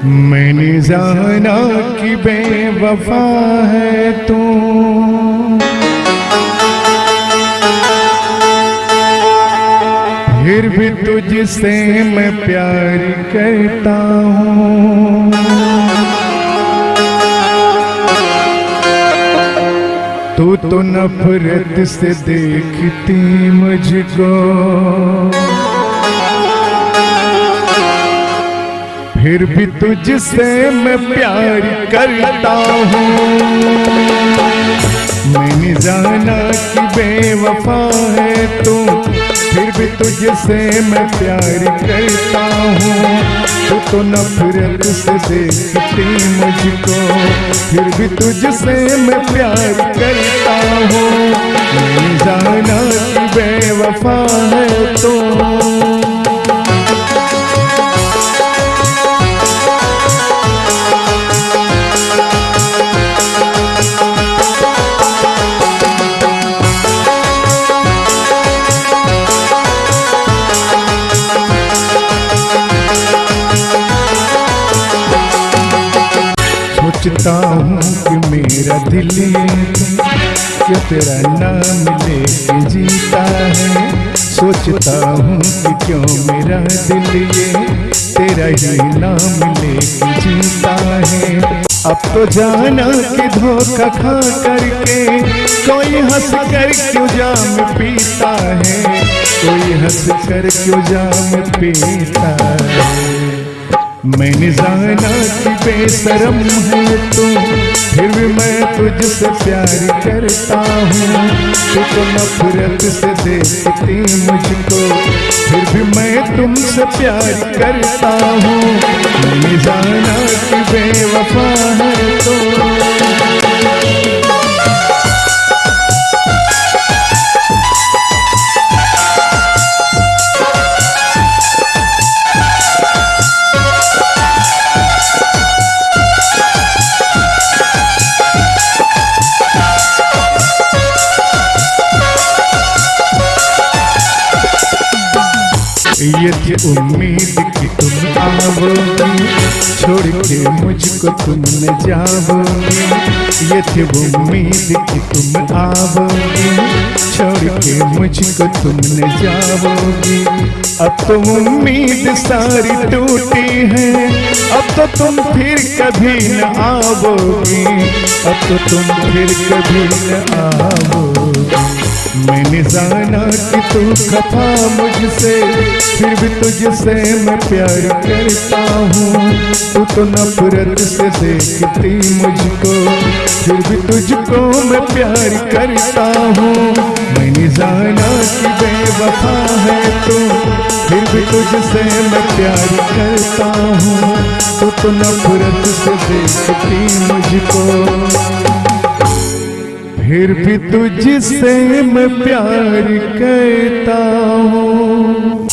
मैंने जाना कि बेवफा है तू, फिर भी तुझसे मैं प्यार करता हूँ। तू तो नफरत से देखती मुझको, फिर भी तुझसे मैं प्यार करता हूँ। मैंने जाना कि बेवफा है तू, फिर भी तुझसे मैं प्यार करता हूँ। तू तो नफरत से देखती मुझको, फिर भी तुझसे मैं प्यार करता हूँ। मैंने जाना कि बेवफा है तू। सोचता हूँ कि मेरा दिल क्यों तेरा नाम लेके जीता है। सोचता हूँ कि क्यों मेरा दिल ये तेरा ही नाम लेके जीता है। अब तो जाना कि धोखा खा करके कोई हंस कर क्यों जाम पीता है, कोई हंस कर क्यों जाम पीता है। मैंने जाना कि बेशरम है तू, फिर भी मैं तुझसे प्यार करता हूँ। तू तो नफरत से देखती मुझको, फिर भी मैं तुमसे प्यार करता हूँ। मैंने जाना कि बेवफा है तू। ये थी उम्मीद कि तुम आओगी, छोड़ के मुझको तुम न जाओगी। ये थी उम्मीद कि तुम आओगी, छोड़ के मुझको तुम न जाओगी। अब तो उम्मीद सारी टूटी है, अब तो तुम फिर कभी न आओगी, अब तो तुम फिर कभी न आओगी। मैंने जाना कि तू खफा मुझसे, फिर भी तुझसे मैं प्यार करता हूँ। तू तो नफरत से देखती मुझको, फिर भी तुझको मैं प्यार करता हूँ। मैंने जाना कि बेवफा है तू, फिर भी तुझसे मैं प्यार करता हूँ। तू तो नफरत से देखती मुझको, फिर भी तुझसे मैं प्यार करता हूँ।